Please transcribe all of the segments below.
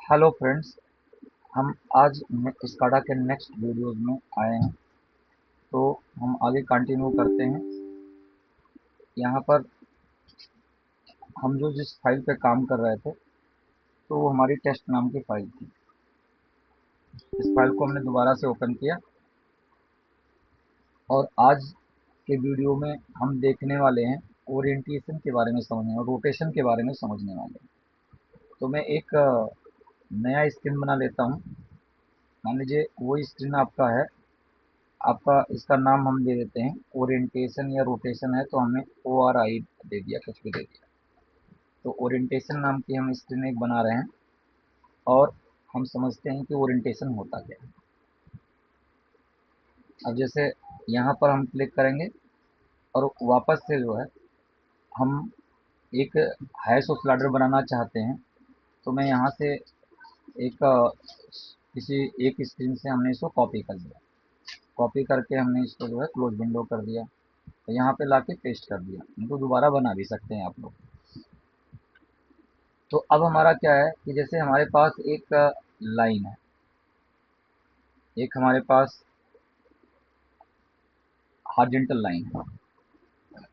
Hello friends. हम आज SCADA के नेक्स्ट वीडियोस में आए हैं, तो हम आगे कंटिन्यू करते हैं। यहाँ पर हम जो जिस फाइल पे काम कर रहे थे, तो वो हमारी टेस्ट नाम की फाइल थी। इस फाइल को हमने दोबारा से ओपन किया और आज के वीडियो में हम देखने वाले हैं ओरिएंटेशन के बारे में समझने और रोटेशन के बारे में समझने वाले हैं। तो मैं एक नया स्क्रीन बना लेता हूँ। मान लीजिए वो स्क्रीन आपका है, आपका इसका नाम हम दे देते हैं ओरिएंटेशन या रोटेशन है, तो हमने ORI दे दिया, कुछ भी दे दिया। तो ओरिएंटेशन नाम की हम स्क्रीन एक बना रहे हैं और हम समझते हैं कि ओरिएंटेशन होता क्या है। अब जैसे यहाँ पर हम क्लिक करेंगे और वापस से जो है हम एक हैश ऑसिलेटर बनाना चाहते हैं, तो मैं यहाँ से एक किसी एक स्क्रीन से हमने इसको कॉपी कर दिया। कॉपी करके हमने इसको जो है क्लोज विंडो कर दिया, तो यहाँ पे लाके पेस्ट कर दिया। इनको दोबारा बना भी सकते हैं आप लोग। तो अब हमारा क्या है कि जैसे हमारे पास एक लाइन है, एक हमारे पास हॉरिजॉन्टल लाइन है,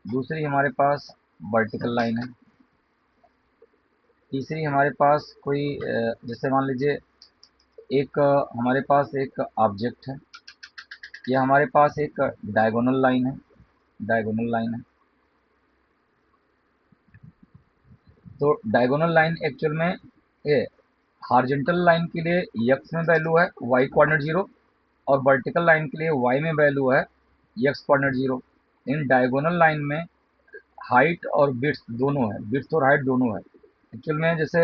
दूसरी हमारे पास वर्टिकल लाइन है, तीसरी हमारे पास कोई जैसे मान लीजिए एक हमारे पास एक ऑब्जेक्ट है, या हमारे पास एक डायगोनल लाइन है, डायगोनल लाइन है। तो डायगोनल लाइन एक्चुअल में ये हॉरिजॉन्टल लाइन के लिए x में वैल्यू है y कोऑर्डिनेट 0 और वर्टिकल लाइन के लिए y में वैल्यू है x कोऑर्डिनेट 0। इन डायगोनल लाइन में हाइट और विड्थ दोनों है, विड्थ और हाइट दोनों है। एक्चुअल में जैसे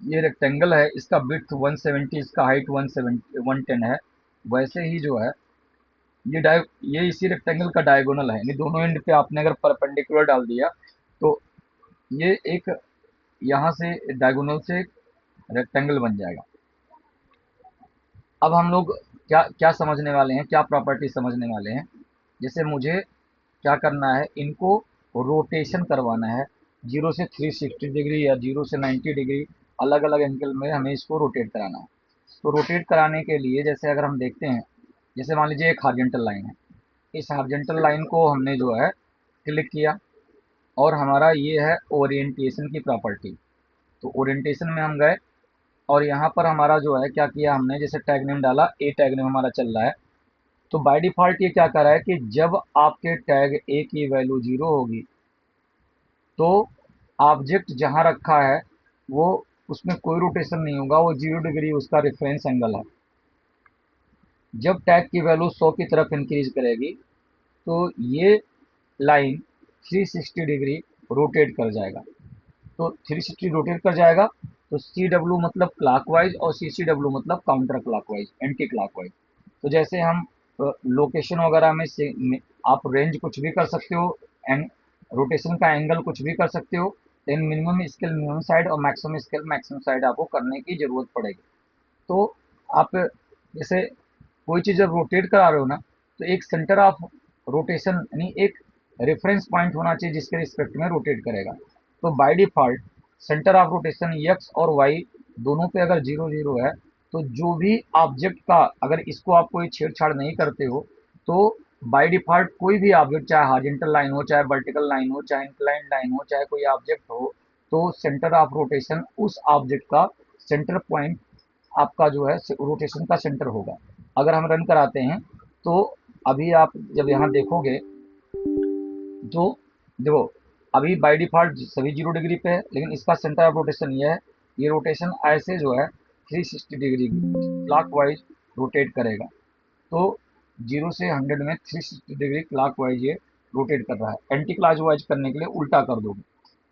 ये रेक्टेंगल है, इसका विड्थ 170, इसका हाइट 110 है, वैसे ही जो है ये इसी रेक्टेंगल का डायगोनल है, यानी दोनों एंड पे आपने अगर परपेंडिकुलर डाल दिया तो ये एक यहाँ से डायगोनल से रेक्टेंगल बन जाएगा। अब हम लोग क्या क्या समझने वाले हैं, क्या प्रॉपर्टी समझने वाले हैं। जैसे मुझे क्या करना है, इनको रोटेशन करवाना है 0 से 360 डिग्री या 0 से 90 डिग्री, अलग अलग एंगल में हमें इसको रोटेट कराना है। तो रोटेट कराने के लिए जैसे अगर हम देखते हैं, जैसे मान लीजिए एक हॉरिजॉन्टल लाइन है, इस हॉरिजॉन्टल लाइन को हमने जो है क्लिक किया और हमारा ये है ओरिएंटेशन की प्रॉपर्टी। तो ओरिएंटेशन में हम गए और यहाँ पर हमारा जो है क्या किया हमने, जैसे टैग नेम डाला, ए टैग नेम हमारा चल रहा है। तो बाय डिफ़ॉल्ट ये क्या कर रहा है कि जब आपके टैग ए की वैल्यू 0 होगी तो ऑब्जेक्ट जहाँ रखा है वो उसमें कोई रोटेशन नहीं होगा, वो 0 डिग्री उसका रेफरेंस एंगल है। जब टैग की वैल्यू 100 की तरफ इंक्रीज करेगी तो ये लाइन 360 डिग्री रोटेट कर जाएगा। तो 360 रोटेट कर जाएगा, तो सी डब्ल्यू मतलब क्लॉकवाइज और सी सी डब्ल्यू मतलब काउंटर क्लॉकवाइज, एंटी क्लॉकवाइज। तो जैसे हम लोकेशन वगैरह में आप रेंज कुछ भी कर सकते हो, एंड रोटेशन का एंगल कुछ भी कर सकते हो, लेकिन मिनिमम स्केल मिनिमम साइड और मैक्सिमम स्केल मैक्सिमम साइड आपको करने की जरूरत पड़ेगी। तो आप जैसे कोई चीज़ जब रोटेट करा रहे हो ना, तो एक सेंटर ऑफ रोटेशन यानी एक रेफरेंस पॉइंट होना चाहिए जिसके रिस्पेक्ट में रोटेट करेगा। तो by default centre of rotation x और वाई दोनों पे अगर 0 0 है, तो जो भी ऑब्जेक्ट का अगर इसको आप कोई छेड़छाड़ नहीं करते हो, तो बाय डिफ़ॉल्ट कोई भी ऑब्जेक्ट, चाहे हॉरिजॉन्टल लाइन हो, चाहे वर्टिकल लाइन हो, चाहे इंक्लाइंड लाइन हो, चाहे कोई ऑब्जेक्ट हो, तो सेंटर ऑफ रोटेशन उस ऑब्जेक्ट का सेंटर पॉइंट आपका जो है रोटेशन का सेंटर होगा। अगर हम रन कराते हैं तो अभी आप जब यहाँ देखोगे तो देखो, अभी बाय डिफ़ॉल्ट सभी 0 डिग्री पे है, लेकिन इसका सेंटर ऑफ रोटेशन ये है। ये रोटेशन ऐसे जो है 360 डिग्री क्लॉकवाइज रोटेट करेगा। तो 0 से 100 में 360 डिग्री क्लॉकवाइज ये रोटेट कर रहा है। एंटी क्लॉकवाइज करने के लिए उल्टा कर दोगे।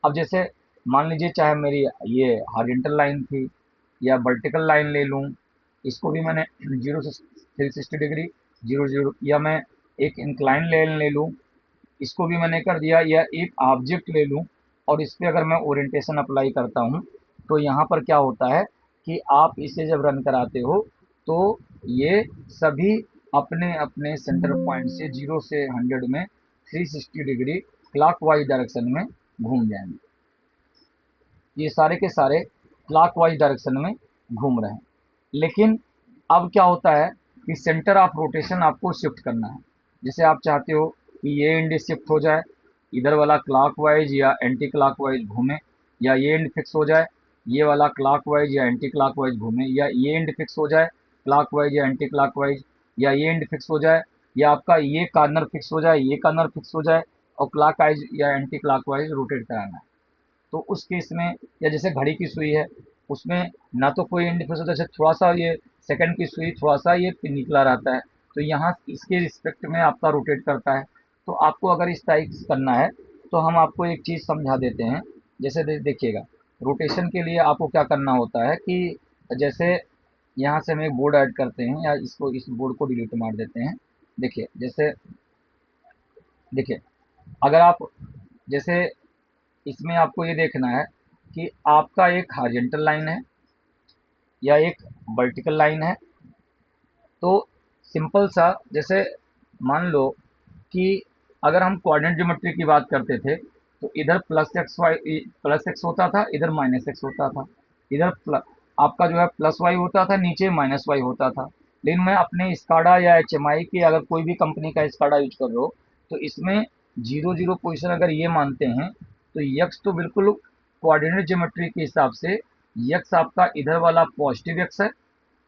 अब जैसे मान लीजिए चाहे मेरी ये हॉरिजॉन्टल लाइन थी या वर्टिकल लाइन ले लूँ, इसको भी मैंने 0 से 360 डिग्री 0 0, या मैं एक इंक्लाइन लाइन ले लूँ, इसको भी मैंने कर दिया, या एक ऑब्जेक्ट ले लूँ और इस पे अगर मैं ओरिएंटेशन अप्लाई करता हूँ, तो यहाँ पर क्या होता है कि आप इसे जब रन कराते हो तो ये सभी अपने अपने सेंटर पॉइंट से 0 से 100 में 360 डिग्री क्लॉकवाइज डायरेक्शन में घूम जाएंगे। ये सारे के सारे क्लॉकवाइज डायरेक्शन में घूम रहे हैं। लेकिन अब क्या होता है कि सेंटर ऑफ रोटेशन आपको शिफ्ट करना है। जैसे आप चाहते हो कि ये एंड शिफ्ट हो जाए, इधर वाला क्लॉकवाइज या एंटी क्लॉकवाइज घूमे, या ये एंड फिक्स हो जाए, ये वाला क्लॉकवाइज या एंटी क्लॉकवाइज घूमे, या ये एंड फिक्स हो जाए क्लॉकवाइज या एंटी क्लॉकवाइज, या ये एंड फिक्स हो जाए, या आपका ये कॉर्नर फिक्स हो जाए, ये कॉर्नर फिक्स हो जाए, और क्लॉकवाइज या एंटी क्लॉकवाइज रोटेट कराना है। तो उस केस में, या जैसे घड़ी की सुई है, उसमें ना तो कोई एंड फिक्स होता है, जैसे थोड़ा सा ये सेकंड की सुई थोड़ा सा ये निकला रहता है, तो यहाँ इसके रिस्पेक्ट में आपका रोटेट करता है। तो आपको अगर इस टाइप करना है तो हम आपको एक चीज़ समझा देते हैं। जैसे देखिएगा, रोटेशन के लिए आपको क्या करना होता है कि जैसे यहाँ से हम एक बोर्ड ऐड करते हैं, या इसको, इस बोर्ड को डिलीट मार देते हैं। देखिए, जैसे देखिए, अगर आप, जैसे इसमें आपको ये देखना है कि आपका एक हॉरिजॉन्टल लाइन है या एक वर्टिकल लाइन है। तो सिंपल सा, जैसे मान लो कि अगर हम कोऑर्डिनेट ज्योमेट्री की बात करते थे, तो इधर प्लस एक्स होता था, इधर माइनस एक्स होता था, इधर आपका जो है प्लस वाई होता था, नीचे माइनस वाई होता था। लेकिन मैं अपने स्काडा या HMI की, अगर कोई भी कंपनी का स्काडा यूज कर रहे हो, तो इसमें 0 0 पोजिशन अगर ये मानते हैं, तो यक्स तो बिल्कुल कोऑर्डिनेट ज्योमेट्री के हिसाब से यक्स आपका इधर वाला पॉजिटिव एक्स है,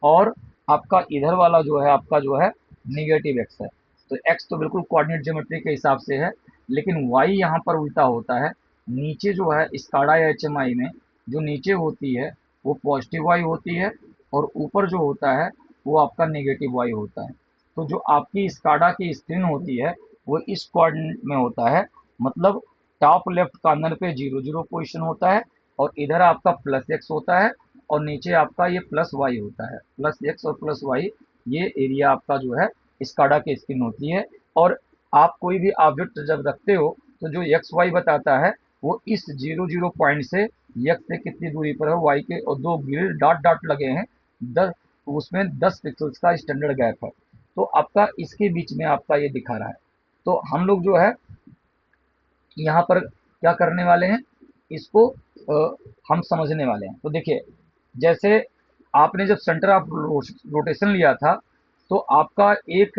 और आपका इधर वाला जो है आपका जो है निगेटिव एक्स है। तो एक्स तो बिल्कुल कोऑर्डिनेट ज्योमेट्री के हिसाब से है, लेकिन वाई यहाँ पर उल्टा होता है। नीचे जो है स्काडा या HMI में जो नीचे होती है वो पॉजिटिव वाई होती है, और ऊपर जो होता है वो आपका नेगेटिव वाई होता है। तो जो आपकी स्काडा की स्क्रीन होती है वो इस कोऑर्डिनेट में होता है, मतलब टॉप लेफ्ट कॉर्नर पे 0 0 पोजिशन होता है, और इधर आपका प्लस एक्स होता है, और नीचे आपका ये प्लस वाई होता है। प्लस एक्स और प्लस वाई, ये एरिया आपका जो है स्काडा की स्क्रीन होती है। और आप कोई भी ऑब्जेक्ट जब रखते हो, तो जो एक्स वाई बताता है वो इस 0 0 पॉइंट से एक्स से कितनी दूरी पर है वाई के, और दो ग्रिड डॉट डॉट लगे हैं 10, उसमें 10 पिक्सल्स का स्टैंडर्ड गैप है। तो आपका इसके बीच में आपका ये दिखा रहा है। तो हम लोग जो है यहाँ पर क्या करने वाले हैं, इसको हम समझने वाले हैं। तो देखिए, जैसे आपने जब सेंटर ऑफ रोटेशन लिया था, तो आपका एक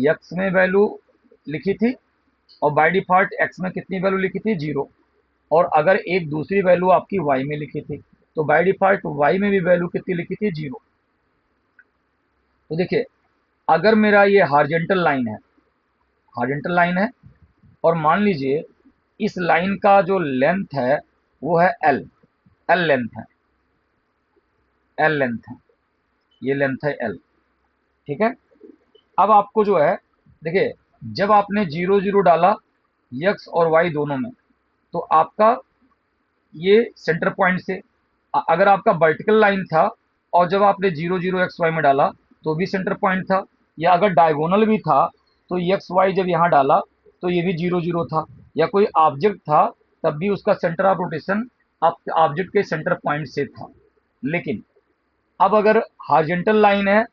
एक्स में वैल्यू लिखी थी, और बाय डिफॉल्ट एक्स में कितनी वैल्यू लिखी थी, 0। और अगर एक दूसरी वैल्यू आपकी वाई में लिखी थी, तो बाय डिफॉल्ट वाई में भी वैल्यू कितनी लिखी थी, 0। तो देखिए, अगर मेरा ये हॉरिजॉन्टल लाइन है, हॉरिजॉन्टल लाइन है, और मान लीजिए इस लाइन का जो लेंथ है वो है एल, एल लेंथ है, एल लेंथ है, ये लेंथ है एल, ठीक है। अब आपको जो है, देखिए, जब आपने 0 0 डाला यक्स और वाई दोनों में, तो आपका ये सेंटर पॉइंट से, अगर आपका वर्टिकल लाइन था और जब आपने 0 0 एक्स वाई में डाला तो भी सेंटर पॉइंट था, या अगर डायगोनल भी था तो एक्स वाई जब यहाँ डाला तो ये भी 0 0 था, या कोई ऑब्जेक्ट था तब भी उसका सेंटर ऑफ रोटेशन ऑब्जेक्ट के सेंटर पॉइंट से था। लेकिन अब अगर हॉरिजॉन्टल लाइन है,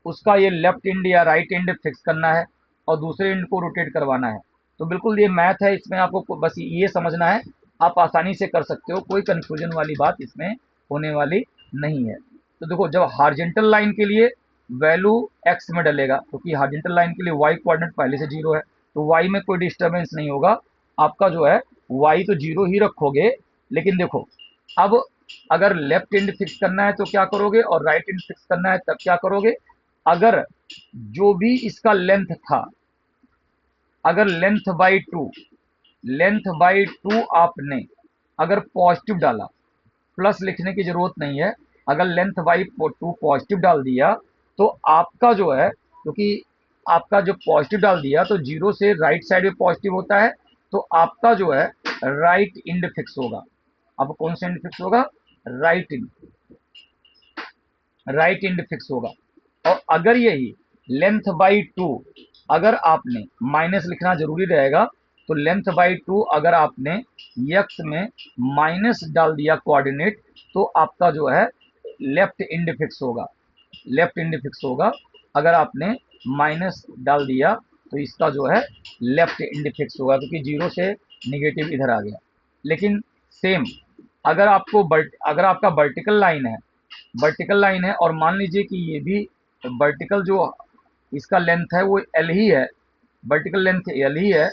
उसका ये लेफ्ट एंड या राइट एंड फिक्स करना है और दूसरे एंड को रोटेट करवाना है, तो बिल्कुल ये मैथ है, इसमें आपको बस ये समझना है, आप आसानी से कर सकते हो, कोई कंफ्यूजन वाली बात इसमें होने वाली नहीं है। तो देखो, जब हॉरिजॉन्टल लाइन के लिए वैल्यू एक्स में डलेगा, क्योंकि हॉरिजॉन्टल लाइन के लिए वाई कोऑर्डिनेट पहले से 0 है, तो वाई में कोई डिस्टर्बेंस नहीं होगा, आपका जो है वाई तो 0 ही रखोगे। लेकिन देखो, अब अगर लेफ्ट एंड फिक्स करना है तो क्या करोगे, और राइट एंड फिक्स करना है तब क्या करोगे। अगर जो भी इसका लेंथ था, अगर लेंथ बाई टू आपने अगर पॉजिटिव डाला, प्लस लिखने की जरूरत नहीं है, अगर लेंथ बाई टू पॉजिटिव डाल दिया, तो आपका जो है, क्योंकि आपका जो पॉजिटिव डाल दिया तो 0 से राइट साइड में पॉजिटिव होता है, तो आपका जो है राइट एंड फिक्स होगा। अब कौन सा एंड फिक्स होगा, right and, right and fix होगा। और अगर यही लेंथ बाई टू, अगर आपने माइनस लिखना जरूरी रहेगा, तो लेंथ बाई टू अगर आपने यक्स में माइनस डाल दिया कोऑर्डिनेट, तो आपका जो है लेफ्ट एंड फिक्स होगा, लेफ्ट एंड फिक्स होगा। अगर आपने माइनस डाल दिया तो इसका जो है लेफ्ट एंड फिक्स होगा, क्योंकि 0 से निगेटिव इधर आ गया। लेकिन सेम, अगर आपका वर्टिकल लाइन है और मान लीजिए कि ये भी वर्टिकल जो इसका लेंथ है वो एल ही है, वर्टिकल लेंथ एल ही है,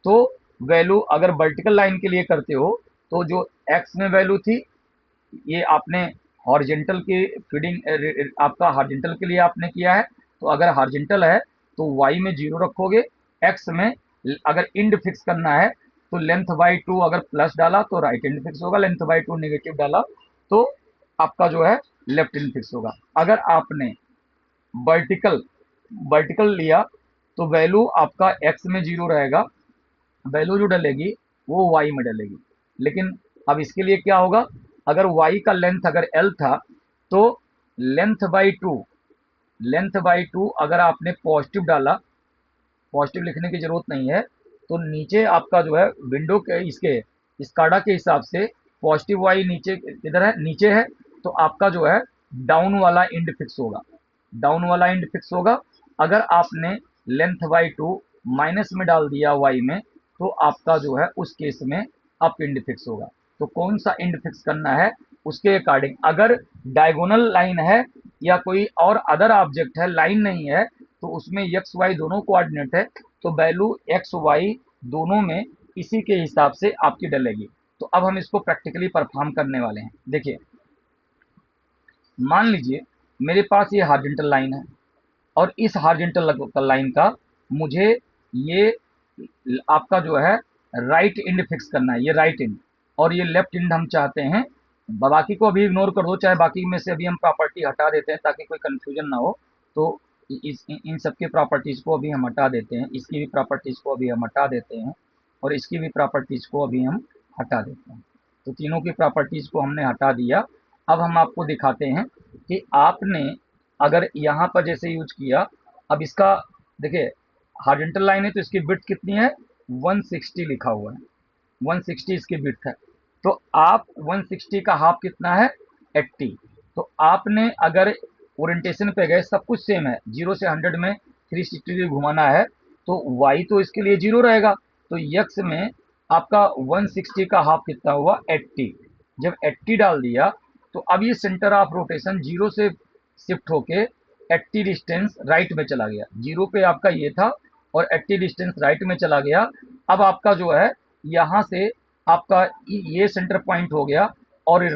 तो वैल्यू अगर वर्टिकल लाइन के लिए करते हो तो जो एक्स में वैल्यू थी, ये आपने हॉरिजेंटल की फीडिंग आपका हॉरिजेंटल के लिए आपने किया है, तो अगर हॉरिजेंटल है तो वाई में 0 रखोगे, एक्स में अगर इंड फिक्स करना है तो लेंथ बाई 2 अगर प्लस डाला तो राइट इंड फिक्स होगा, लेंथ बाई 2 नेगेटिव डाला तो आपका जो है लेफ्ट इंड फिक्स होगा। अगर आपने वर्टिकल वर्टिकल लिया तो वैल्यू आपका एक्स में 0 रहेगा, वैल्यू जो डलेगी वो वाई में डलेगी। लेकिन अब इसके लिए क्या होगा, अगर वाई का लेंथ अगर एल था तो लेंथ बाई टू अगर आपने पॉजिटिव डाला, पॉजिटिव लिखने की जरूरत नहीं है, तो नीचे आपका जो है विंडो के इसके स्काडा के हिसाब से पॉजिटिव वाई नीचे किधर है, नीचे है, तो आपका जो है डाउन वाला इंड फिक्स होगा, डाउन वाला इंड फिक्स होगा। अगर आपने लेंथ बाई 2 माइनस में डाल दिया वाई में तो आपका जो है उस केस में अप इंड फिक्स होगा। तो कौन सा इंड फिक्स करना है उसके अकॉर्डिंग, अगर डायगोनल लाइन है या कोई और अदर ऑब्जेक्ट है, लाइन नहीं है, तो उसमें एक्स वाई दोनों कोऑर्डिनेट है, तो वैल्यू एक्स वाई दोनों में इसी के हिसाब से आपकी डलेगी। तो अब हम इसको प्रैक्टिकली परफॉर्म करने वाले हैं। देखिए, मान लीजिए मेरे पास ये हॉरिजॉन्टल लाइन है और इस हॉरिजॉन्टल लाइन का मुझे ये आपका जो है राइट इंड फिक्स करना है, ये राइट इंड, और ये लेफ्ट इंड हम चाहते हैं। बाकी को अभी इग्नोर कर दो, चाहे बाकी में से अभी हम प्रॉपर्टी हटा देते हैं ताकि कोई कंफ्यूजन ना हो। तो इन सब के प्रॉपर्टीज को अभी हम हटा देते हैं, इसकी भी प्रॉपर्टीज को अभी हम हटा देते हैं और इसकी भी प्रॉपर्टीज को अभी हम हटा देते हैं। तो तीनों की प्रॉपर्टीज को हमने हटा दिया। अब हम आपको दिखाते हैं कि आपने अगर यहाँ पर जैसे यूज किया, अब इसका देखिए हॉरिजॉन्टल लाइन है तो इसकी विड्थ कितनी है, 160 लिखा हुआ है, 160 इसकी विड्थ है। तो आप 160 का हाफ कितना है, 80। तो आपने अगर ओरिएंटेशन पे गए, सब कुछ सेम है, 0 से 100 में 360 डिग्री घुमाना है, तो y तो इसके लिए 0 रहेगा, तो x में आपका 160 का हाफ कितना हुआ, 80। जब 80 डाल दिया तो अब ये सेंटर ऑफ रोटेशन 0 से शिफ्ट होके 80 डिस्टेंस राइट में चला गया, 0 पे आपका ये था और 80 डिस्टेंस राइट में चला गया। अब आपका जो है यहाँ से आपका ये सेंटर पॉइंट हो गया और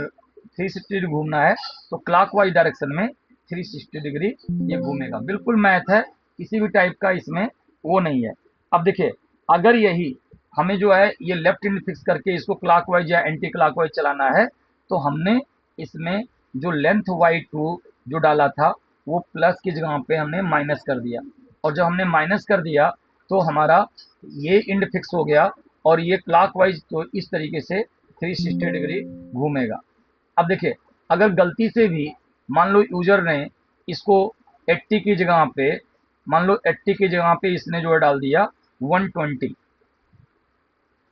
360 डिग्री घूमना है, तो क्लॉकवाइज डायरेक्शन में 360 डिग्री ये घूमेगा। बिल्कुल मैथ है, किसी भी टाइप का इसमें वो नहीं है। अब देखिए, अगर यही हमें जो है ये लेफ्ट इंड फिक्स करके इसको क्लॉकवाइज या एंटी क्लॉकवाइज चलाना है, तो हमने इसमें जो लेंथ वाई 2 जो डाला था वो प्लस की जगह पे हमने माइनस कर दिया, और जब हमने माइनस कर दिया तो हमारा ये इंड फिक्स हो गया और ये क्लॉकवाइज तो इस तरीके से 360 डिग्री घूमेगा। अब देखिए, अगर गलती से भी मान लो यूजर ने इसको 80 की जगह पे, मान लो 80 की जगह पे इसने जो है डाल दिया 120,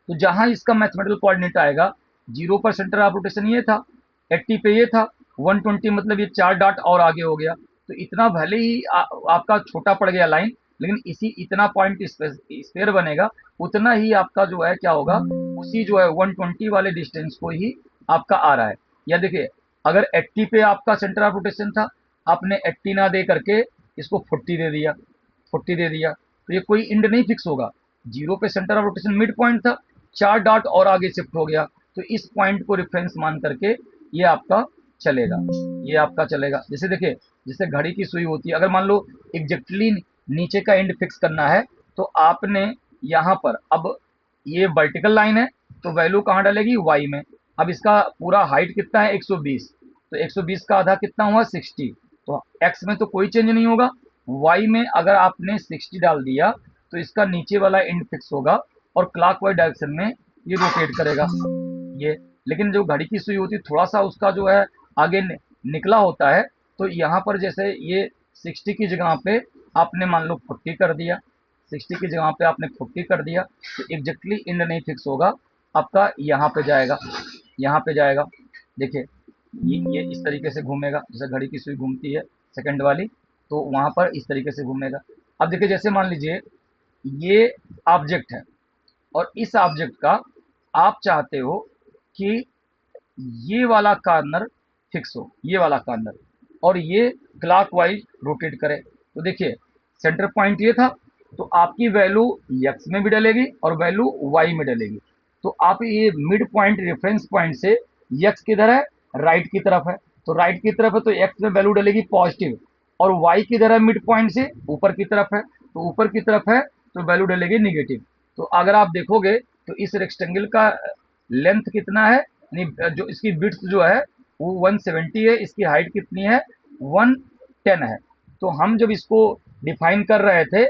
तो जहां इसका मैथमेटिकल कोऑर्डिनेट आएगा, 0 पर सेंटर ऑफ रोटेशन ये था, 80 पे ये था, 120 मतलब ये 4 डॉट और आगे हो गया। तो इतना भले ही आपका छोटा पड़ गया लाइन, लेकिन इसी इतना पॉइंट स्पेयर बनेगा, उतना ही आपका जो है क्या होगा, उसी जो है 120 वाले डिस्टेंस को ही आपका आ रहा है। या देखिए, अगर 80 पे आपका सेंटर ऑफ रोटेशन था, आपने 80 ना दे करके इसको 40 दे दिया, 40 दे दिया, तो ये कोई इंड नहीं फिक्स होगा। 0 पे centre of rotation mid point था, 4 डॉट और आगे शिफ्ट हो गया, तो इस पॉइंट को रेफरेंस मान करके ये आपका चलेगा, ये आपका चलेगा। जैसे देखिए, जैसे घड़ी की सुई होती है, अगर मान लो एग्जैक्टली नीचे का एंड फिक्स करना है, तो आपने यहाँ पर, अब ये वर्टिकल लाइन है तो वैल्यू कहाँ डालेगी, वाई में। अब इसका पूरा हाइट कितना है, 120, तो 120 का आधा कितना हुआ, 60। तो एक्स में तो कोई चेंज नहीं होगा, वाई में अगर आपने 60 डाल दिया तो इसका नीचे वाला एंड फिक्स होगा और क्लॉकवाइज डायरेक्शन में ये रोटेट करेगा ये। लेकिन जो घड़ी की सुई होती है, थोड़ा सा उसका जो है आगे निकला होता है, तो यहाँ पर जैसे ये 60 की जगह पे आपने मान लो 40 कर दिया, 60 की जगह पे आपने 40 कर दिया, तो एग्जैक्टली इंड नहीं फिक्स होगा, आपका यहाँ पे जाएगा, यहाँ पे जाएगा। देखिए, ये इस तरीके से घूमेगा, जैसे घड़ी की सुई घूमती है सेकंड वाली, तो वहाँ पर इस तरीके से घूमेगा। अब देखिए, जैसे मान लीजिए ये ऑब्जेक्ट है और इस ऑब्जेक्ट का आप चाहते हो कि ये वाला कार्नर फिक्स हो, ये वाला कार्नर, और ये क्लॉकवाइज रोटेट करे। तो देखिए सेंटर पॉइंट ये था, तो आपकी वैल्यू एक्स में भी डलेगी और वैल्यू वाई में डलेगी। तो आप ये मिड पॉइंट रेफरेंस पॉइंट से एक्स किधर है, राइट की तरफ है, तो राइट की तरफ है तो एक्स में वैल्यू डलेगी पॉजिटिव, और वाई किधर है, मिड पॉइंट से ऊपर की तरफ है, तो ऊपर की तरफ है तो वैल्यू डलेगी निगेटिव। तो अगर आप देखोगे तो इस रेक्टेंगल का लेंथ कितना है, जो इसकी विड्थ जो है वो 170 है, इसकी हाइट कितनी है, 110 है। तो हम जब इसको डिफाइन कर रहे थे,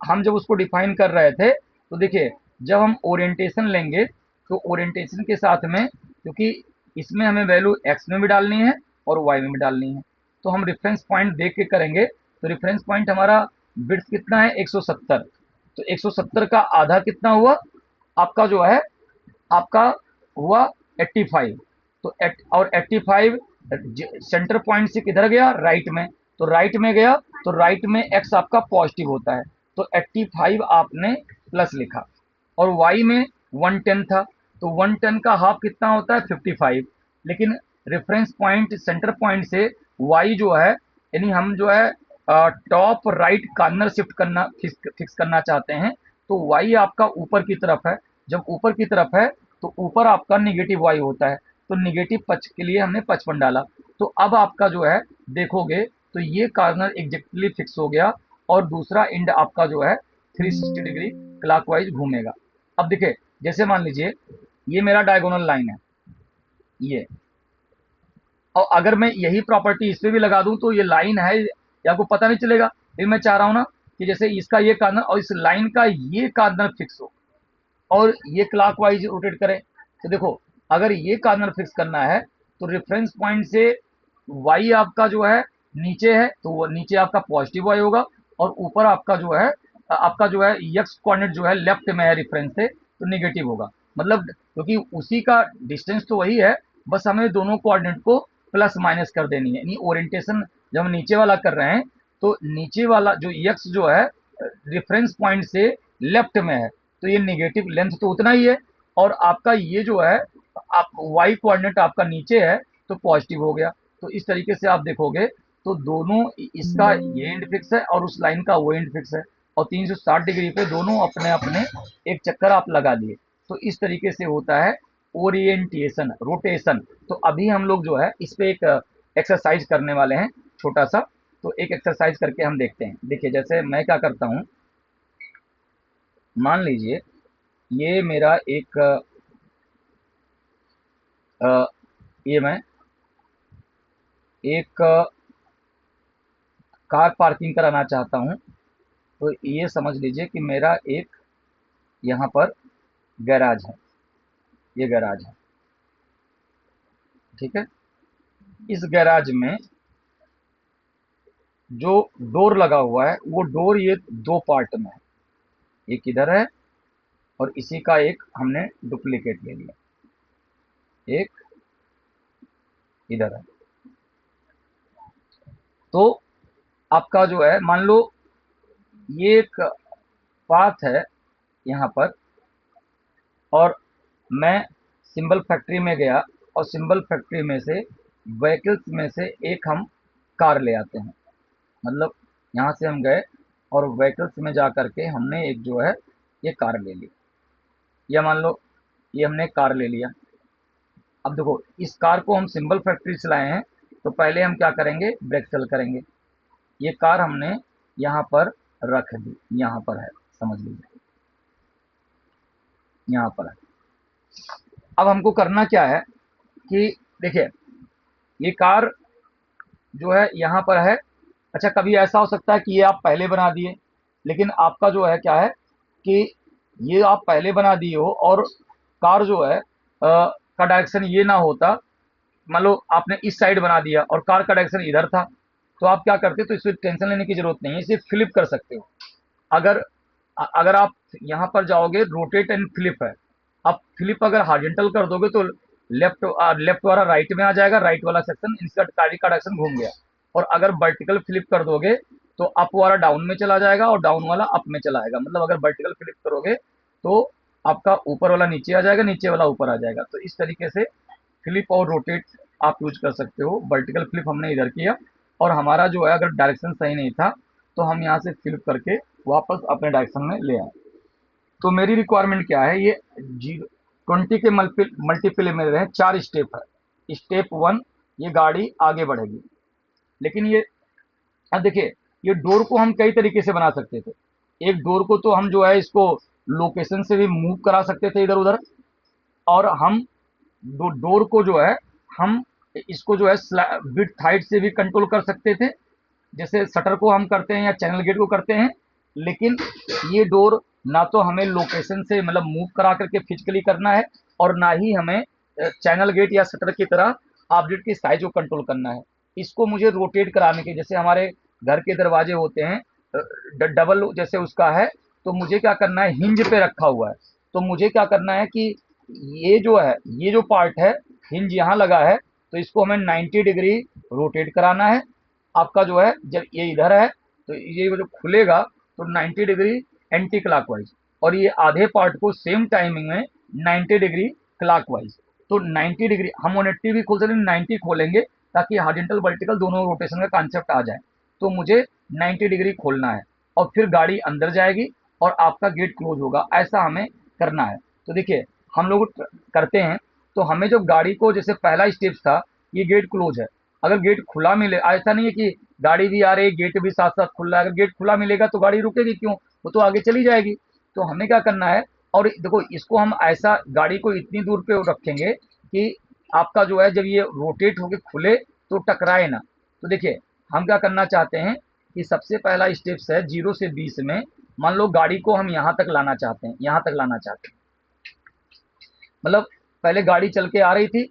हम जब उसको डिफाइन कर रहे थे, तो देखिए जब हम ओरिएंटेशन लेंगे तो ओरिएंटेशन के साथ में, क्योंकि इसमें हमें वैल्यू एक्स में भी डालनी है और वाई में भी डालनी है, तो हम रेफरेंस पॉइंट देख के करेंगे। तो रेफरेंस पॉइंट हमारा विड्थ कितना है, 170, तो 170 का आधा कितना हुआ आपका जो है, आपका हुआ 85। तो और 85 सेंटर पॉइंट से किधर गया, राइट में, तो राइट में गया, तो राइट में एक्स आपका पॉजिटिव होता है, तो 85 आपने प्लस लिखा, और वाई में 110 था, तो 110 का हाफ कितना होता है, 55। लेकिन रेफरेंस पॉइंट सेंटर पॉइंट से वाई जो है, यानी हम जो है टॉप राइट कॉर्नर शिफ्ट करना फिक्स करना चाहते हैं, तो वाई आपका ऊपर की तरफ है। जब ऊपर की तरफ है तो ऊपर आपका निगेटिव वाई होता है, तो निगेटिव पक्ष के लिए हमने 55 डाला। तो अब आपका जो है देखोगे तो ये कॉर्नर एग्जैक्टली फिक्स हो गया, और दूसरा एंड आपका जो है 360 डिग्री क्लॉकवाइज घूमेगा। अब देखिए जैसे मान लीजिए ये मेरा डायगोनल लाइन है ये, और अगर मैं यही प्रॉपर्टी इस पे भी लगा दूं तो ये लाइन है, ये आपको पता नहीं चलेगा। फिर मैं चाह रहा हूं ना कि जैसे इसका ये कॉर्नर और इस लाइन का ये कॉर्नर फिक्स हो और ये क्लॉकवाइज रोटेट करे। तो देखो अगर ये कॉर्नर फिक्स करना है तो रेफरेंस पॉइंट से वाई आपका जो है नीचे है, तो वो नीचे आपका पॉजिटिव वाई होगा, और ऊपर आपका जो है एक्स कोऑर्डिनेट जो है लेफ्ट में है रेफरेंस से, तो निगेटिव होगा। मतलब क्योंकि उसी का डिस्टेंस तो वही है, बस हमें दोनों कोऑर्डिनेट को प्लस माइनस कर देनी है। यानी ओरिएंटेशन जब हम नीचे वाला कर रहे हैं तो नीचे वाला जो एक्स जो है रेफरेंस पॉइंट से लेफ्ट में है, तो ये निगेटिव लेंथ तो उतना ही है, और आपका ये जो है आप वाई कोऑर्डिनेट आपका नीचे है तो पॉजिटिव हो गया। तो इस तरीके से आप देखोगे तो दोनों, इसका ये एंड फिक्स है और उस लाइन का वो एंड फिक्स है, और 360 डिग्री पे दोनों अपने अपने एक चक्कर आप लगा लिए। तो इस तरीके से होता है ओरिएंटेशन, रोटेशन। तो अभी हम लोग जो है इस पे एक एक्सरसाइज करने वाले हैं छोटा सा, तो एक एक्सरसाइज करके हम देखते हैं। देखिए जैसे मैं क्या करता हूँ, मान लीजिए ये मेरा एक ये मैं एक कार पार्किंग कराना चाहता हूँ। तो ये समझ लीजिए कि मेरा एक यहाँ पर गैराज है, ये गैराज है, ठीक है। इस गैराज में जो डोर लगा हुआ है वो डोर ये दो पार्ट में है, एक इधर है और इसी का एक हमने डुप्लीकेट ले लिया, एक इधर है। तो आपका जो है मान लो ये एक पाथ है यहाँ पर, और मैं सिंबल फैक्ट्री में गया और सिंबल फैक्ट्री में से व्हीकल्स में से एक हम कार ले आते हैं। मतलब यहाँ से हम गए और व्हीकल्स में जा करके हमने एक जो है ये कार ले ली, या मान लो ये हमने कार ले लिया। अब देखो इस कार को हम सिंबल फैक्ट्री से लाए हैं, तो पहले हम क्या करेंगे, ब्रेक सेल करेंगे। ये कार हमने यहाँ पर रख दी, यहाँ पर है, समझ लीजिए यहाँ पर है। अब हमको करना क्या है कि देखिए ये कार जो है यहाँ पर है। अच्छा कभी ऐसा हो सकता है कि ये आप पहले बना दिए, लेकिन आपका जो है क्या है कि ये आप पहले बना दिए हो और कार जो है का डायरेक्शन ये ना होता, मान लो आपने इस साइड बना दिया और कार का डायरेक्शन इधर था, तो आप क्या करते, तो इसमें टेंशन लेने की जरूरत नहीं है, इसे फ्लिप कर सकते हो। अगर अगर आप यहाँ पर जाओगे, रोटेट एंड फ्लिप है, आप फ्लिप अगर हॉरिजॉन्टल कर दोगे तो लेफ्ट वाला राइट में आ जाएगा, राइट वाला सेक्शन इसका गाड़ी का डायरेक्शन घूम गया। और अगर वर्टिकल फ्लिप कर दोगे तो अप वाला डाउन में चला जाएगा और डाउन वाला अप में चला आएगा। मतलब अगर वर्टिकल फ्लिप करोगे तो आपका ऊपर वाला नीचे आ जाएगा, नीचे वाला ऊपर आ जाएगा। तो इस तरीके से फ्लिप और रोटेट आप यूज कर सकते हो। वर्टिकल फ्लिप हमने इधर किया और हमारा जो है अगर डायरेक्शन सही नहीं था तो हम यहाँ से फ्लिप करके वापस अपने डायरेक्शन में ले आए। तो मेरी रिक्वायरमेंट क्या है, ये 20 के मल्टीपल में रहे, 4 स्टेप है। स्टेप 1 ये गाड़ी आगे बढ़ेगी, लेकिन ये अब देखिए ये डोर को हम कई तरीके से बना सकते थे। एक डोर को तो हम जो है इसको लोकेशन से भी मूव करा सकते थे इधर उधर, और हम डोर को जो है हम इसको जो है विड्थ हाइट से भी कंट्रोल कर सकते थे, जैसे शटर को हम करते हैं या चैनल गेट को करते हैं। लेकिन ये डोर ना तो हमें लोकेशन से मतलब मूव करा करके फिजिकली करना है, और ना ही हमें चैनल गेट या शटर की तरह ऑब्जेक्ट की साइज को कंट्रोल करना है। इसको मुझे रोटेट कराने के, जैसे हमारे घर के दरवाजे होते हैं डबल जैसे उसका है, तो मुझे क्या करना है, हिंज पे रखा हुआ है, तो मुझे क्या करना है कि ये जो है ये जो पार्ट है हिंज यहाँ लगा है, तो इसको हमें 90 डिग्री रोटेट कराना है। आपका जो है जब ये इधर है तो ये जो खुलेगा तो 90 डिग्री एंटी क्लॉकवाइज, और ये आधे पार्ट को सेम टाइमिंग में 90 डिग्री क्लॉकवाइज। तो 90 डिग्री हम 180 भी खोल सकते हैं, 90 खोलेंगे ताकि हॉरिजॉन्टल वर्टिकल दोनों रोटेशन का कॉन्सेप्ट आ जाए। तो मुझे 90 डिग्री खोलना है और फिर गाड़ी अंदर जाएगी और आपका गेट क्लोज होगा, ऐसा हमें करना है। तो देखिए हम लोग करते हैं, तो हमें जो गाड़ी को, जैसे पहला स्टेप था ये गेट क्लोज है, अगर गेट खुला मिले, ऐसा नहीं है कि गाड़ी भी आ रही है गेट भी साथ साथ खुल रहा है, अगर गेट खुला मिलेगा तो गाड़ी रुकेगी क्यों, वो तो आगे चली जाएगी। तो हमें क्या करना है, और देखो इसको हम ऐसा गाड़ी को इतनी दूर पे रखेंगे कि आपका जो है जब ये रोटेट होके खुले तो टकराए ना। तो देखिए हम क्या करना चाहते हैं कि सबसे पहला स्टेप्स है 0 से 20 में, मान लो गाड़ी को हम यहाँ तक लाना चाहते हैं, यहाँ तक लाना चाहते हैं, मतलब पहले गाड़ी चल के आ रही थी,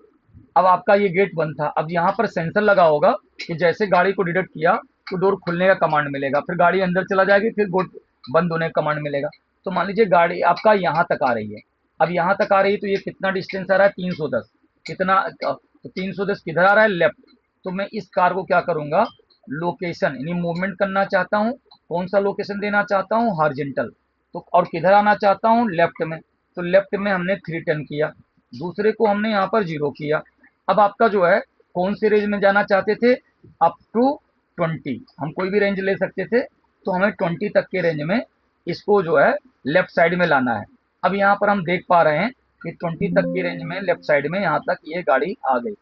अब आपका ये गेट बंद था, अब यहाँ पर सेंसर लगा होगा कि जैसे गाड़ी को डिटेक्ट किया तो डोर खुलने का कमांड मिलेगा, फिर गाड़ी अंदर चला जाएगी, फिर गेट बंद होने का कमांड मिलेगा। तो मान लीजिए गाड़ी आपका यहाँ तक आ रही है, अब यहाँ तक आ रही है तो ये कितना डिस्टेंस आ रहा है, 310, कितना तो 310 किधर आ रहा है, लेफ्ट। तो मैं इस कार को क्या करूँगा, लोकेशन यानी मूवमेंट करना चाहता हूँ, कौन सा लोकेशन देना चाहता हूँ, हॉरिजॉन्टल। तो और किधर आना चाहता हूँ, लेफ्ट में, तो लेफ्ट में हमने 310 किया, दूसरे को हमने यहाँ पर 0 किया। अब आपका जो है कौन से रेंज में जाना चाहते थे, अप टू 20, हम कोई भी रेंज ले सकते थे, तो हमें 20 तक के रेंज में इसको जो है लेफ्ट साइड में लाना है। अब यहाँ पर हम देख पा रहे हैं कि 20 तक की रेंज में लेफ्ट साइड में यहाँ तक ये गाड़ी आ गई।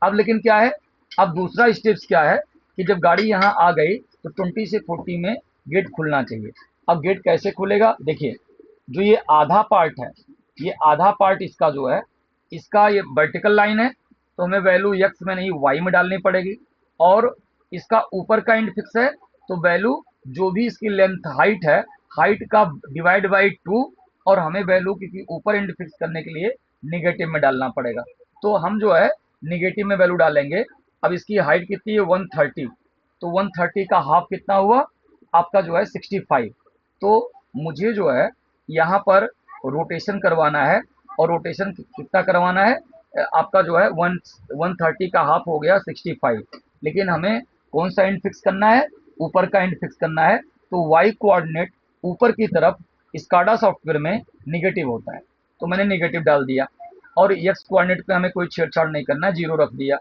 अब लेकिन क्या है, अब दूसरा स्टेप्स क्या है कि जब गाड़ी यहाँ आ गई तो 20 से 40 में गेट खुलना चाहिए। अब गेट कैसे खुलेगा, देखिए जो ये आधा पार्ट है, ये आधा पार्ट इसका जो है, इसका ये वर्टिकल लाइन है, तो हमें वैल्यू एक्स में नहीं वाई में डालनी पड़ेगी, और इसका ऊपर का एंड फिक्स है, तो वैल्यू जो भी इसकी लेंथ हाइट है, हाइट का डिवाइड बाई 2, और हमें वैल्यू क्योंकि ऊपर एंड फिक्स करने के लिए निगेटिव में डालना पड़ेगा, तो हम जो है निगेटिव में वैल्यू डालेंगे। अब इसकी हाइट कितनी है, 130, तो 130 का हाफ कितना हुआ आपका जो है 65। तो मुझे जो है यहाँ पर रोटेशन करवाना है, और रोटेशन कितना करवाना है, आपका जो है 130 का हाफ हो गया 65, लेकिन हमें कौन सा एंड फिक्स करना है, ऊपर का एंड फिक्स करना है। तो वाई कोऑर्डिनेट ऊपर की तरफ स्काडा सॉफ्टवेयर में निगेटिव होता है, तो मैंने निगेटिव डाल दिया, और एक्स कोऑर्डिनेट पे हमें कोई छेड़छाड़ नहीं करना है, 0 रख दिया।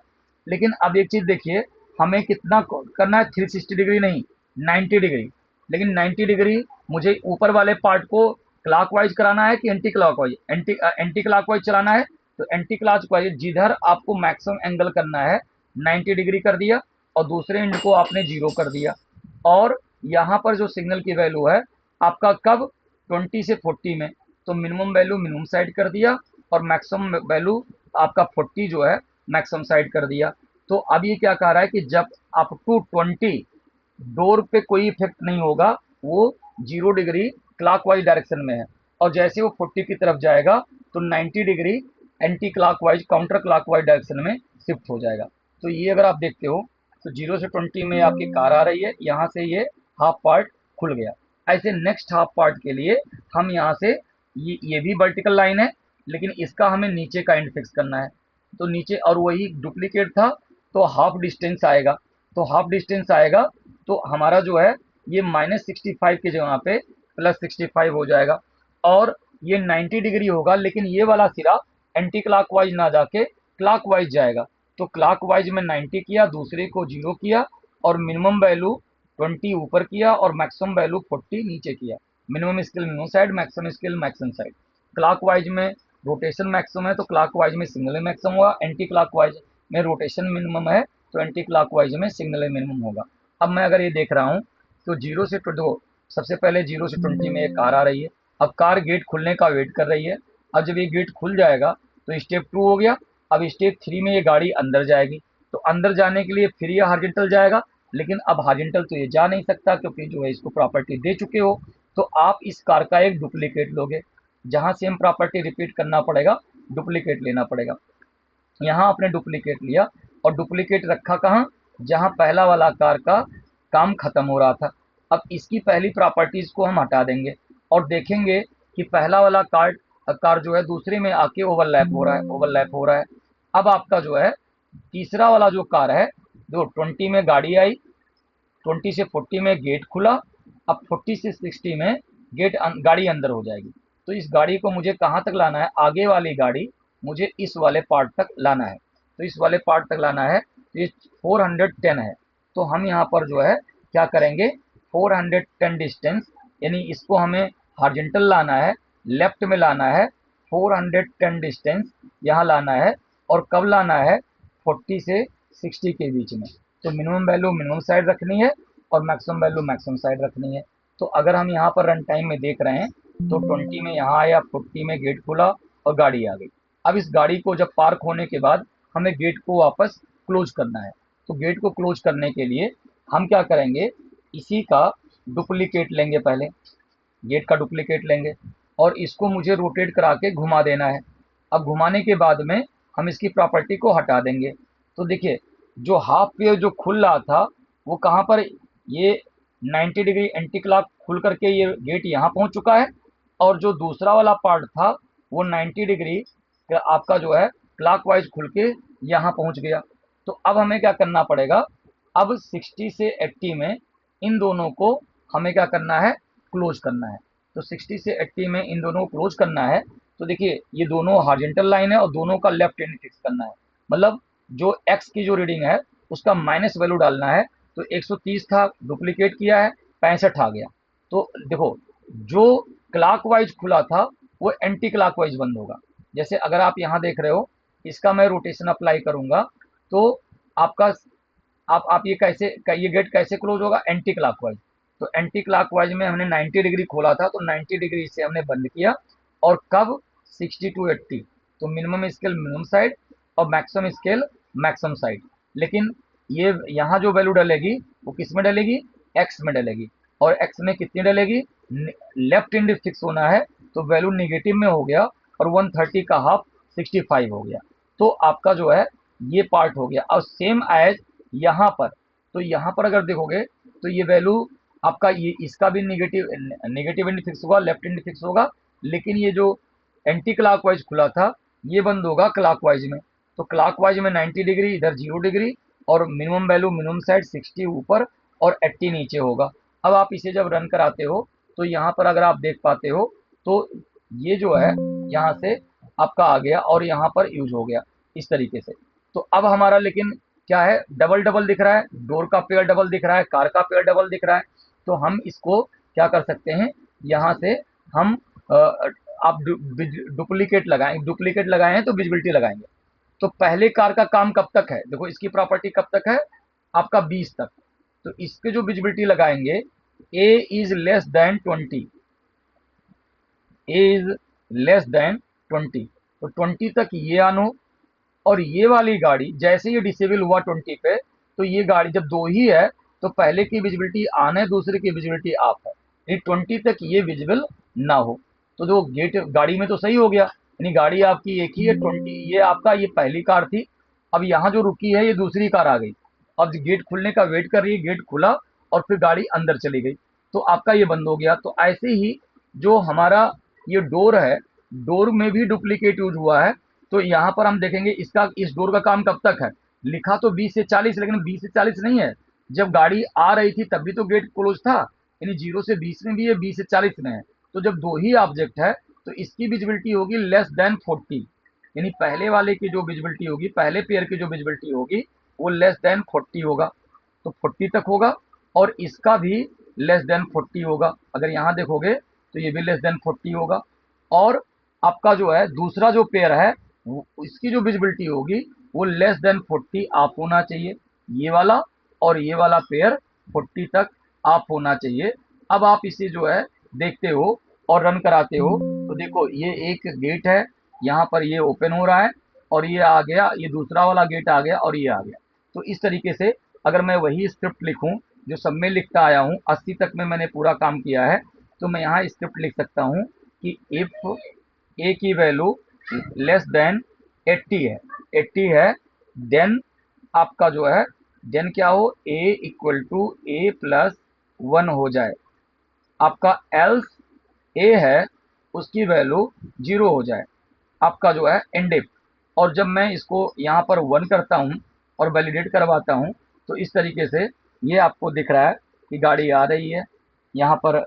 लेकिन अब एक चीज़ देखिए, हमें कितना करना है, 360 डिग्री नहीं, 90 डिग्री। लेकिन 90 डिग्री मुझे ऊपर वाले पार्ट को क्लॉकवाइज कराना है कि एंटी क्लॉकवाइज, एंटी क्लॉकवाइज चलाना है। तो एंटी क्लॉकवाइज जिधर आपको मैक्सिमम एंगल करना है 90 डिग्री कर दिया, और दूसरे एंड को आपने 0 कर दिया। और यहाँ पर जो सिग्नल की वैल्यू है आपका कब, 20 से 40 में, तो मिनिमम वैल्यू मिनिमम साइड कर दिया, और मैक्सिमम वैल्यू आपका 40 जो है मैक्सिमम साइड कर दिया। तो अब ये क्या कह रहा है कि जब अप टू 20 डोर पे कोई इफेक्ट नहीं होगा, वो 0 डिग्री क्लॉकवाइज डायरेक्शन में है, और जैसे वो 40 की तरफ जाएगा तो 90 degree anti clockwise counter clockwise direction में शिफ्ट हो जाएगा। तो ये अगर आप देखते हो तो 0 से 20 में आपकी कार आ रही है, यहाँ से ये हाफ पार्ट खुल गया। ऐसे नेक्स्ट हाफ पार्ट के लिए हम यहाँ से ये भी वर्टिकल लाइन है, लेकिन इसका हमें नीचे का एंड फिक्स करना है, तो नीचे, और वही डुप्लीकेट था तो हाफ डिस्टेंस आएगा, तो हाफ डिस्टेंस आएगा तो हमारा जो है ये -65 की जगह पे +65 हो जाएगा, और ये 90 डिग्री होगा, लेकिन ये वाला सिरा एंटी क्लॉकवाइज ना जाके क्लॉकवाइज जाएगा। तो क्लॉकवाइज में 90 किया, दूसरे को 0 किया, और मिनिमम वैल्यू 20 ऊपर किया और मैक्सिमम वैल्यू 40 नीचे किया। Minimum scale minimum side, maximum scale maximum side. Clockwise में रोटेशन मैक्सिमम है तो क्लॉकवाइज में सिग्नल मैक्सिमम होगा, एंटी क्लॉकवाइज में रोटेशन मिनिमम है तो एंटी क्लॉकवाइज में सिग्नल मिनिमम होगा। अब मैं अगर ये देख रहा हूँ तो 0 से 20, सबसे पहले 0 से 20 में एक कार आ रही है। अब कार गेट खुलने का वेट कर रही है। अब जब ये गेट खुल जाएगा तो स्टेप 2 हो गया। अब स्टेप 3 में ये गाड़ी अंदर जाएगी, तो अंदर जाने के लिए फिर ये हॉरिजॉन्टल जाएगा, लेकिन अब हॉरिजॉन्टल तो ये जा नहीं सकता क्योंकि जो है इसको प्रॉपर्टी दे चुके हो। तो आप इस कार का एक डुप्लीकेट लोगे, जहाँ सेम प्रॉपर्टी रिपीट करना पड़ेगा, डुप्लीकेट लेना पड़ेगा। यहाँ आपने डुप्लीकेट लिया और डुप्लीकेट रखा कहाँ, जहाँ पहला वाला कार का काम खत्म हो रहा था। अब इसकी पहली प्रॉपर्टीज को हम हटा देंगे और देखेंगे कि पहला वाला कार जो है दूसरे में आके ओवरलैप हो रहा है, ओवरलैप हो रहा है। अब आपका जो है तीसरा वाला जो कार है, जो 20 में गाड़ी आई, 20 से 40 में गेट खुला, अब 40 से 60 में गाड़ी अंदर हो जाएगी। तो इस गाड़ी को मुझे कहाँ तक लाना है, आगे वाली गाड़ी मुझे इस वाले पार्ट तक लाना है। तो इस वाले पार्ट तक लाना है तो ये 410 है। तो हम यहाँ पर जो है क्या करेंगे, 410 डिस्टेंस, यानी इसको हमें हॉरिजॉन्टल लाना है, लेफ्ट में लाना है, 410 डिस्टेंस यहाँ लाना है। और कब लाना है, 40 से 60 के बीच में। तो मिनिमम वैल्यू मिनिमम साइड रखनी है और मैक्सिमम वैल्यू मैक्सिमम साइड रखनी है। तो अगर हम यहाँ पर रन टाइम में देख रहे हैं तो 20 में यहाँ आया, 40 में गेट खुला और गाड़ी आ गई। अब इस गाड़ी को जब पार्क होने के बाद हमें गेट को वापस क्लोज करना है। तो गेट को क्लोज करने के लिए हम क्या करेंगे, इसी का डुप्लीकेट लेंगे, पहले गेट का डुप्लीकेट लेंगे और इसको मुझे रोटेट करा के घुमा देना है। अब घुमाने के बाद में हम इसकी प्रॉपर्टी को हटा देंगे। तो देखिए जो हाफ वेव जो खुल रहा था वो कहाँ पर, ये 90 डिग्री एंटी क्लॉक खुल करके ये गेट यहाँ पहुँच चुका है, और जो दूसरा वाला पार्ट था वो 90 डिग्री आपका जो है क्लॉकवाइज खुल के यहाँ पहुँच गया। तो अब हमें क्या करना पड़ेगा, अब 60 से 80 में इन दोनों को हमें क्या करना है, क्लोज करना है। तो 60 से 80 में इन दोनों को क्लोज करना है। तो देखिए ये दोनों हॉरिजॉन्टल लाइन है और दोनों का लेफ्ट हैंड फिक्स करना है। मतलब जो एक्स की जो रीडिंग है उसका माइनस वैल्यू डालना है। तो 130 था, डुप्लीकेट किया है, 65 आ गया। तो देखो जो क्लॉकवाइज खुला था वो एंटी क्लॉकवाइज बंद होगा। जैसे अगर आप यहाँ देख रहे हो, इसका मैं रोटेशन अप्लाई करूंगा तो आपका आप ये कैसे, ये गेट कैसे क्लोज होगा, एंटी क्लॉकवाइज। तो एंटी क्लॉकवाइज में हमने 90 डिग्री खोला था तो 90 डिग्री से हमने बंद किया। और कब, 60 टू 80। तो मिनिमम स्केल मिनिमम साइड और मैक्सिमम स्केल मैक्सिमम साइड। लेकिन ये यहाँ जो वैल्यू डलेगी वो किस में डलेगी, एक्स में डलेगी। और एक्स में कितनी डलेगी, लेफ्ट हैंड फिक्स होना है तो वैल्यू निगेटिव में हो गया और 130 का हाफ 65 हो गया। तो आपका जो है ये पार्ट हो गया। और सेम एज यहाँ पर, तो यहाँ पर अगर देखोगे तो ये वैल्यू आपका, ये इसका भी नेगेटिव एंड फिक्स होगा, लेफ्ट हैंड फिक्स होगा। लेकिन ये जो एंटी क्लॉकवाइज खुला था ये बंद होगा क्लॉकवाइज में। तो क्लॉकवाइज में 90 डिग्री, इधर 0 डिग्री, और मिनिमम वैल्यू मिनिमम साइड 60 ऊपर और 80 नीचे होगा। अब आप इसे जब रन कराते हो तो यहाँ पर अगर आप देख पाते हो तो ये जो है यहाँ से आपका आ गया और यहाँ पर यूज हो गया इस तरीके से। तो अब हमारा लेकिन क्या है, डबल डबल दिख रहा है, डोर का पेयर डबल दिख रहा है, कार का पेयर डबल दिख रहा है। तो हम इसको क्या कर सकते हैं, यहाँ से हम आप डुप्लीकेट लगाएं, डुप्लीकेट लगाए हैं तो विजिबिलिटी लगाएंगे। तो पहले कार का काम कब तक है, देखो इसकी प्रॉपर्टी कब तक है, आपका 20 तक। तो इसके जो विजिबिलिटी लगाएंगे, A is less than 20, A is less than 20। तो 20 तक ये ऑन हो, और ये वाली गाड़ी जैसे ये डिसेबल हुआ 20 पे, तो ये गाड़ी जब दो ही है तो पहले की विजिबिलिटी ऑन है, दूसरे की विजिबिलिटी ऑफ है, यानी 20 तक ये विजिबल ना हो। तो जो गेट गाड़ी में तो सही हो गया, यानी गाड़ी आपकी एक ही है 20, ये आपका ये पहली कार थी। अब यहाँ जो रुकी है ये दूसरी कार आ गई, अब गेट खुलने का वेट कर रही है, गेट खुला और फिर गाड़ी अंदर चली गई तो आपका ये बंद हो गया। तो ऐसे ही जो हमारा ये डोर है, डोर में भी डुप्लीकेट यूज हुआ है। तो यहाँ पर हम देखेंगे इसका, इस डोर का काम कब तक है, लिखा तो 20 से 40, लेकिन 20 से 40 नहीं है। जब गाड़ी आ रही थी तब भी तो गेट क्लोज था, यानी 0 से 20 में भी है, 20 से 40 में है। तो जब दो ही ऑब्जेक्ट है तो इसकी विजिबिलिटी होगी लेस देन 40। यानी पहले वाले की जो विजिबिलिटी होगी, पहले पेयर की जो विजिबिलिटी होगी वो लेस देन 40 होगा, तो 40 तक होगा, और इसका भी लेस देन 40 होगा। अगर यहाँ देखोगे तो ये भी लेस देन 40 होगा, और आपका जो है दूसरा जो पेयर है इसकी जो विजिबिलिटी होगी वो लेस देन 40 आप होना चाहिए, ये वाला और ये वाला पेयर 40 तक आप होना चाहिए। अब आप इसे जो है देखते हो और रन कराते हो, तो देखो ये एक गेट है, यहाँ पर ये ओपन हो रहा है, और ये आ गया, ये दूसरा वाला गेट आ गया, और ये आ गया। तो इस तरीके से अगर मैं वही स्क्रिप्ट लिखूं जो सब में लिखता आया हूँ, 80 तक में मैंने पूरा काम किया है, तो मैं यहाँ स्क्रिप्ट लिख सकता हूँ कि इफ ए की वैल्यू लेस देन 80 है, 80 है, देन आपका जो है देन क्या हो, a equal to A plus 1 हो जाए। आपका एल्स a है उसकी वैल्यू 0 हो जाए, आपका जो है एंड इफ। और जब मैं इसको यहाँ पर 1 करता हूँ और वैलिडेट करवाता हूँ, तो इस तरीके से ये आपको दिख रहा है कि गाड़ी आ रही है, यहाँ पर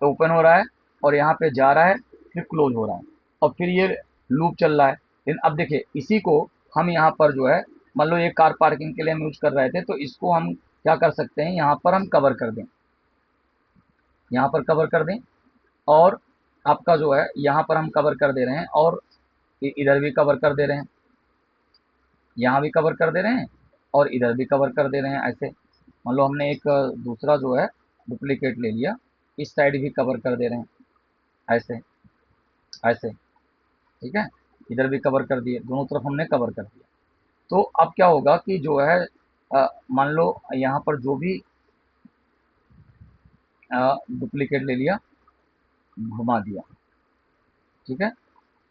ओपन हो रहा है, और यहाँ पे जा रहा है, फिर क्लोज हो रहा है, और फिर ये लूप चल रहा है। लेकिन अब देखिए इसी को हम यहाँ पर जो है, मान लो ये कार पार्किंग के लिए हम यूज कर रहे थे, तो इसको हम क्या कर सकते हैं, यहाँ पर हम कवर कर दें, यहाँ पर कवर कर दें, और आपका जो है यहाँ पर हम कवर कर दे रहे हैं, और इधर भी कवर कर दे रहे हैं, यहाँ भी कवर कर दे रहे हैं, और इधर भी कवर कर दे रहे हैं। ऐसे मान लो हमने एक दूसरा जो है डुप्लीकेट ले लिया, इस साइड भी कवर कर दे रहे हैं, ऐसे ऐसे, ठीक है, इधर भी कवर कर दिए, दोनों तरफ हमने कवर कर दिया। तो अब क्या होगा कि जो है मान लो यहाँ पर जो भी डुप्लीकेट ले लिया, घुमा दिया, ठीक है,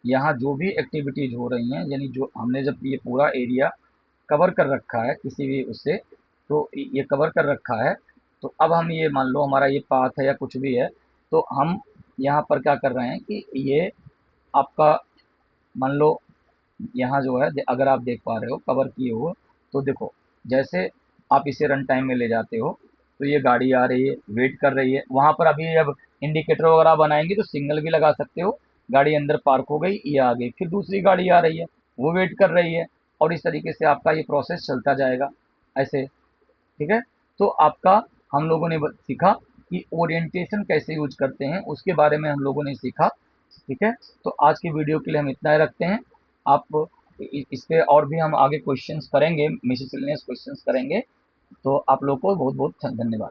यहाँ जो भी एक्टिविटीज हो रही हैं, यानी जो हमने जब ये पूरा एरिया कवर कर रखा है किसी भी उससे, तो ये कवर कर रखा है, तो अब हम ये मान लो हमारा ये पाथ है या कुछ भी है, तो हम यहाँ पर क्या कर रहे हैं कि ये आपका मान लो यहाँ जो है अगर आप देख पा रहे हो कवर किए हो, तो देखो जैसे आप इसे रन टाइम में ले जाते हो, तो ये गाड़ी आ रही है, वेट कर रही है वहाँ पर, अभी अब इंडिकेटर वगैरह बनाएंगे तो सिग्नल भी लगा सकते हो, गाड़ी अंदर पार्क हो गई, ये आ गई, फिर दूसरी गाड़ी आ रही है, वो वेट कर रही है, और इस तरीके से आपका ये प्रोसेस चलता जाएगा ऐसे, ठीक है। तो आपका हम लोगों ने सीखा कि ओरिएंटेशन कैसे यूज करते हैं, उसके बारे में हम लोगों ने सीखा, ठीक है। तो आज की वीडियो के लिए हम इतना ही रखते हैं। आप इस पे और भी हम आगे क्वेश्चंस करेंगे, मिससेलेनियस क्वेश्चंस करेंगे। तो आप लोग को बहुत बहुत धन्यवाद।